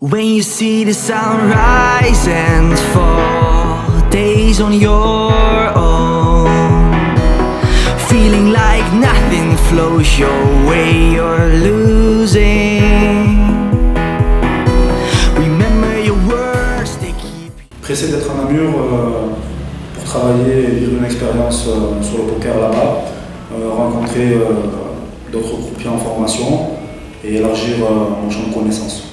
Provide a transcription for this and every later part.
When you see the sun rise and fall, days on your own, feeling like nothing flows your way, you're losing. Remember your words, they keep you. Pressé d'être à Namur pour travailler et vivre une expérience sur le poker là-bas, rencontrer d'autres croupiers en formation et élargir mon champ de connaissances.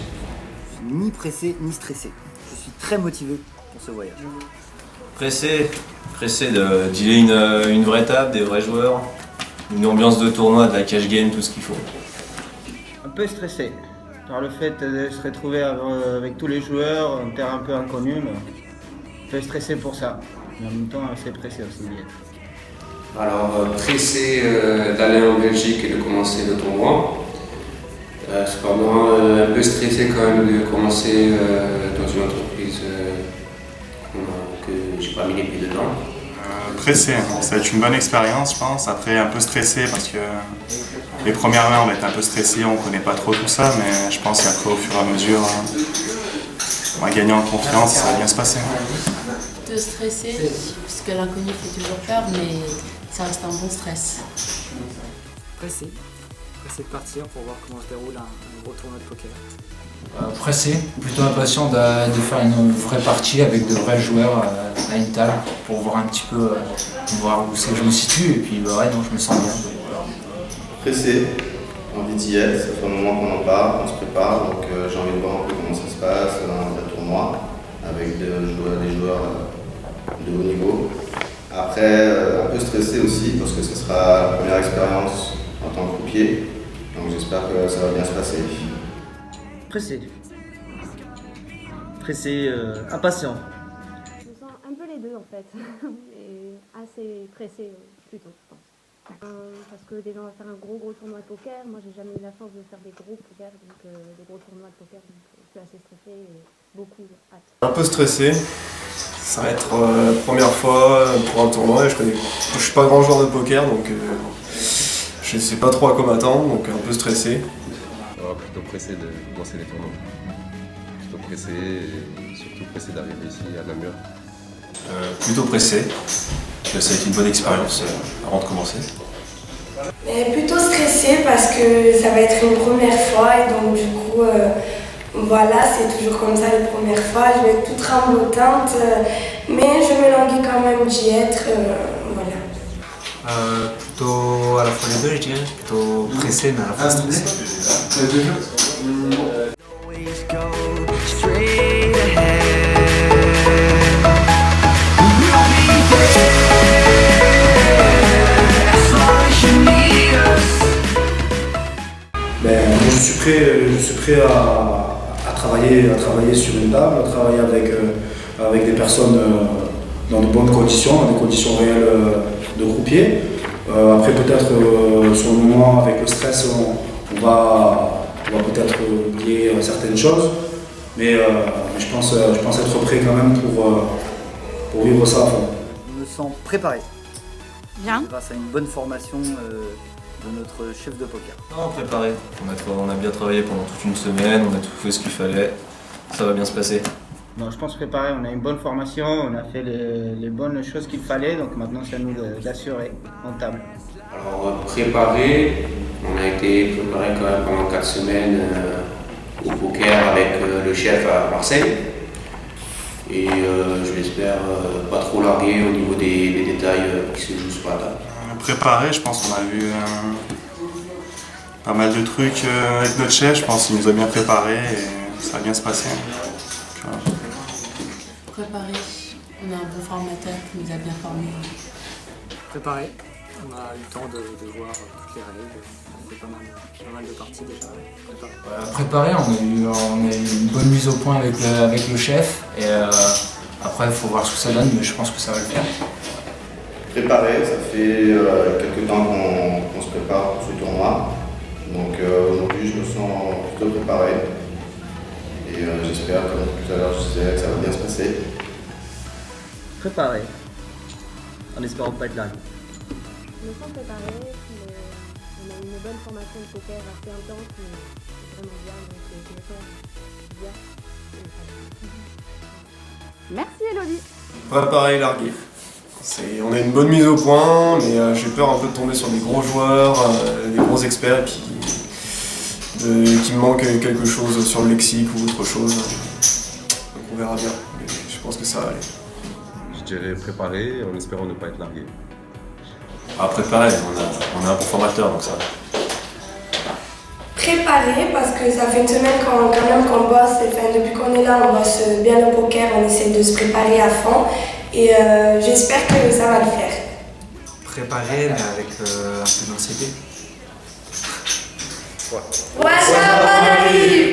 Ni pressé ni stressé. Je suis très motivé pour ce voyage. Pressé de dealer une vraie table, des vrais joueurs, une ambiance de tournoi, de la cash game, tout ce qu'il faut. Un peu stressé par le fait de se retrouver avec tous les joueurs, un terrain un peu inconnu, mais un peu stressé pour ça. Mais en même temps assez pressé aussi d'y être. Alors pressé d'aller en Belgique et de commencer le tournoi. Cependant un peu stressé quand même de commencer dans une entreprise que j'ai pas mis les pieds dedans. Pressé, ça va être une bonne expérience je pense. Après un peu stressé parce que les premières mains on va être un peu stressé, on connaît pas trop tout ça, mais je pense qu'après au fur et à mesure on va gagner en confiance, ça va bien se passer. De stresser, parce que l'inconnu fait toujours peur, mais ça reste un bon stress. Pressé de partir pour voir comment se déroule un gros tournoi de poker. Pressé, plutôt impatient de faire une vraie partie avec de vrais joueurs à une table pour voir un petit peu voir où c'est que je me situe et puis bah ouais, donc je me sens bien. Pressé, envie d'y être, ça fait un moment qu'on en parle, qu'on se prépare, donc j'ai envie de voir un peu comment ça se passe dans un vrai tournoi avec des joueurs de haut niveau. Après, un peu stressé aussi parce que ce sera la première expérience en tant que croupier, donc j'espère que ça va bien se passer. Pressé, impatient. Je me sens un peu les deux en fait, et assez pressé plutôt, je pense. Parce que déjà on va faire un gros tournoi de poker, moi j'ai jamais eu la chance de faire des gros poker, donc des gros tournois de poker, donc je suis assez stressée et beaucoup hâte. Un peu stressé, ça va être la première fois pour un tournoi et je suis pas grand joueur de poker donc je sais pas trop à quoi m'attendre, donc un peu stressé. Plutôt pressé de commencer les tournois. Plutôt pressé et surtout pressé d'arriver ici à Namur. Plutôt pressé, ça a été une bonne expérience avant de commencer. Plutôt stressée parce que ça va être une première fois et donc du coup voilà, c'est toujours comme ça les premières fois, je vais être toute tremblotante mais je me languis quand même d'y être, voilà. Plutôt à la fois les deux je dirais, plutôt pressé mais à la fois stressé. Always go straight ahead. We'll be there as long as you need us. Ben, moi, je suis prêt à travailler sur une table, à travailler avec des personnes dans de bonnes conditions, dans des conditions réelles de croupier. Après peut-être sur le moment avec le stress on va peut-être oublier certaines choses, mais je pense être prêt quand même pour vivre ça à fond. Je me sens préparé. Bien. Grâce à une bonne formation de notre chef de poker. Non, préparé. On a bien travaillé pendant toute une semaine, on a tout fait ce qu'il fallait, ça va bien se passer. Non, je pense préparé, on a une bonne formation, on a fait les bonnes choses qu'il fallait, donc maintenant c'est à nous d'assurer en table. Alors préparé, on a été préparé quand même pendant 4 semaines au poker avec le chef à Marseille. Et je l'espère pas trop largué au niveau des détails qui se jouent sur la table. Préparé, je pense qu'on a vu pas mal de trucs avec notre chef, je pense qu'il nous a bien préparé et ça va bien se passer. Préparé, on a un bon formateur qui nous a bien formés. Préparé, on a eu le temps de voir toutes les règles, on a fait pas mal de parties déjà. Préparé, on a eu une bonne mise au point avec le chef et après il faut voir ce que ça donne, mais je pense que ça va le faire. Préparé, ça fait quelques temps qu'on se prépare pour ce tournoi, donc aujourd'hui je me sens plutôt préparé. Et j'espère, comme tout à l'heure je disais, que ça va bien se passer. Préparé, en espérant pas être là. Je me sens préparée, mais on a une bonne formation de poker assez intense, mais c'est vraiment bien, donc je me sens bien. Merci Elodie. Préparer et larguer. On a une bonne mise au point, mais j'ai peur un peu de tomber sur des gros joueurs, des gros experts qui me manque quelque chose sur le lexique ou autre chose. Donc on verra bien, mais je pense que ça va aller. Je dirais préparer en espérant ne pas être largué. À préparer, on a un bon formateur donc ça va. Préparer parce que ça fait une semaine quand même qu'on bosse, depuis qu'on est là on bosse bien le poker, on essaie de se préparer à fond et j'espère que ça va le faire. Préparer mais avec un peu d'anxiété. Voilà, bonne année.